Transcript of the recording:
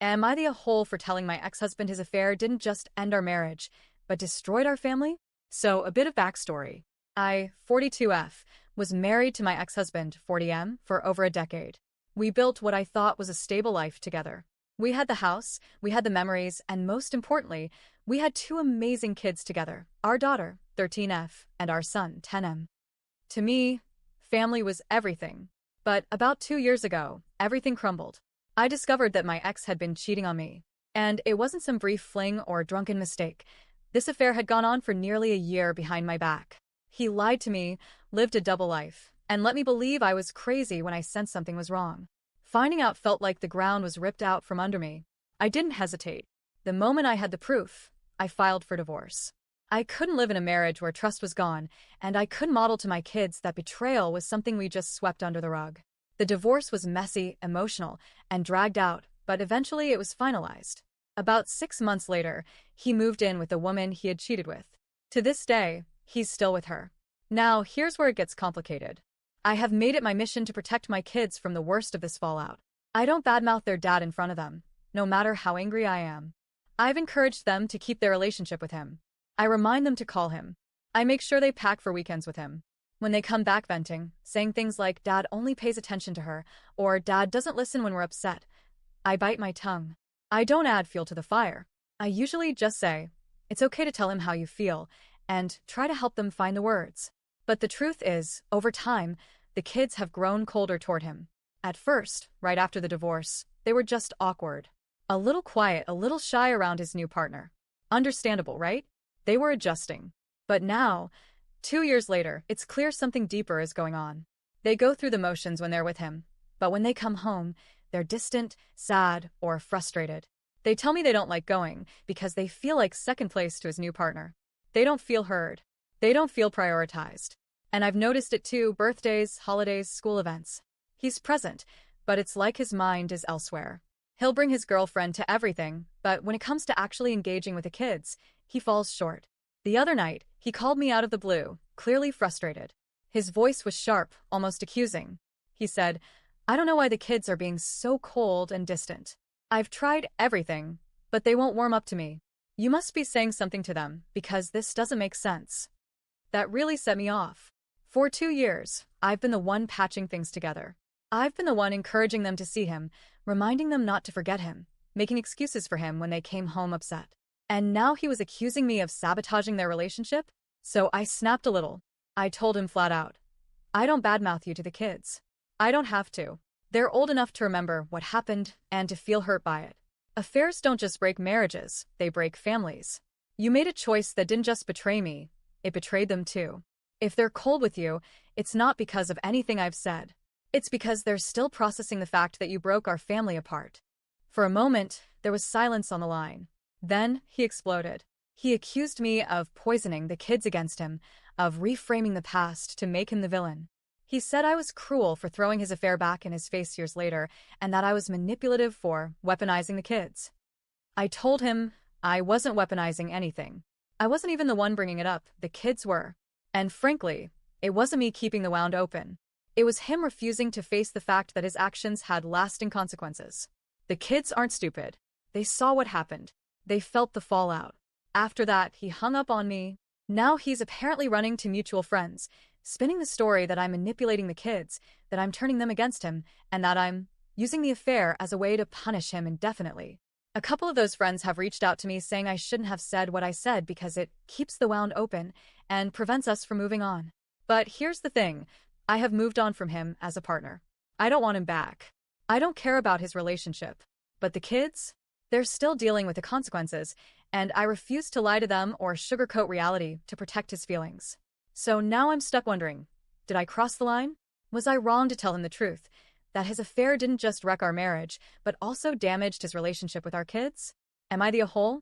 Am I the a-hole for telling my ex-husband his affair didn't just end our marriage, but destroyed our family? So, a bit of backstory. I, 42F, was married to my ex-husband, 40M, for over a decade. We built what I thought was a stable life together. We had the house, we had the memories, and most importantly, we had two amazing kids together, our daughter, 13F, and our son, 10M. To me, family was everything. But about 2 years ago, everything crumbled. I discovered that my ex had been cheating on me. And it wasn't some brief fling or drunken mistake. This affair had gone on for nearly a year behind my back. He lied to me, lived a double life, and let me believe I was crazy when I sensed something was wrong. Finding out felt like the ground was ripped out from under me. I didn't hesitate. The moment I had the proof, I filed for divorce. I couldn't live in a marriage where trust was gone, and I couldn't model to my kids that betrayal was something we just swept under the rug. The divorce was messy, emotional, and dragged out, but eventually it was finalized. About 6 months later, he moved in with the woman he had cheated with. To this day, he's still with her. Now, here's where it gets complicated. I have made it my mission to protect my kids from the worst of this fallout. I don't badmouth their dad in front of them, no matter how angry I am. I've encouraged them to keep their relationship with him. I remind them to call him. I make sure they pack for weekends with him. When they come back venting, saying things like, "Dad only pays attention to her," or "Dad doesn't listen when we're upset," I bite my tongue. I don't add fuel to the fire. I usually just say, "It's okay to tell him how you feel," and try to help them find the words. But the truth is, over time, the kids have grown colder toward him. At first, right after the divorce, they were just awkward. A little quiet, a little shy around his new partner. Understandable, right? They were adjusting. But now, 2 years later, it's clear something deeper is going on. They go through the motions when they're with him, but when they come home, they're distant, sad, or frustrated. They tell me they don't like going because they feel like second place to his new partner. They don't feel heard. They don't feel prioritized. And I've noticed it too: birthdays, holidays, school events. He's present, but it's like his mind is elsewhere. He'll bring his girlfriend to everything, but when it comes to actually engaging with the kids, he falls short. The other night, he called me out of the blue, clearly frustrated. His voice was sharp, almost accusing. He said, "I don't know why the kids are being so cold and distant. I've tried everything, but they won't warm up to me. You must be saying something to them, because this doesn't make sense." That really set me off. For 2 years, I've been the one patching things together. I've been the one encouraging them to see him, reminding them not to forget him, making excuses for him when they came home upset. And now he was accusing me of sabotaging their relationship? So I snapped a little. I told him flat out, "I don't badmouth you to the kids. I don't have to. They're old enough to remember what happened and to feel hurt by it. Affairs don't just break marriages, they break families. You made a choice that didn't just betray me, it betrayed them too. If they're cold with you, it's not because of anything I've said. It's because they're still processing the fact that you broke our family apart." For a moment, there was silence on the line. Then he exploded. He accused me of poisoning the kids against him, of reframing the past to make him the villain. He said I was cruel for throwing his affair back in his face years later, and that I was manipulative for weaponizing the kids. I told him I wasn't weaponizing anything. I wasn't even the one bringing it up, the kids were. And frankly, it wasn't me keeping the wound open. It was him refusing to face the fact that his actions had lasting consequences. The kids aren't stupid. They saw what happened. They felt the fallout. After that, he hung up on me. Now he's apparently running to mutual friends, spinning the story that I'm manipulating the kids, that I'm turning them against him, and that I'm using the affair as a way to punish him indefinitely. A couple of those friends have reached out to me saying I shouldn't have said what I said because it keeps the wound open and prevents us from moving on. But here's the thing, I have moved on from him as a partner. I don't want him back. I don't care about his relationship. But the kids? They're still dealing with the consequences, and I refuse to lie to them or sugarcoat reality to protect his feelings. So now I'm stuck wondering, did I cross the line? Was I wrong to tell him the truth, that his affair didn't just wreck our marriage, but also damaged his relationship with our kids? Am I the a-hole?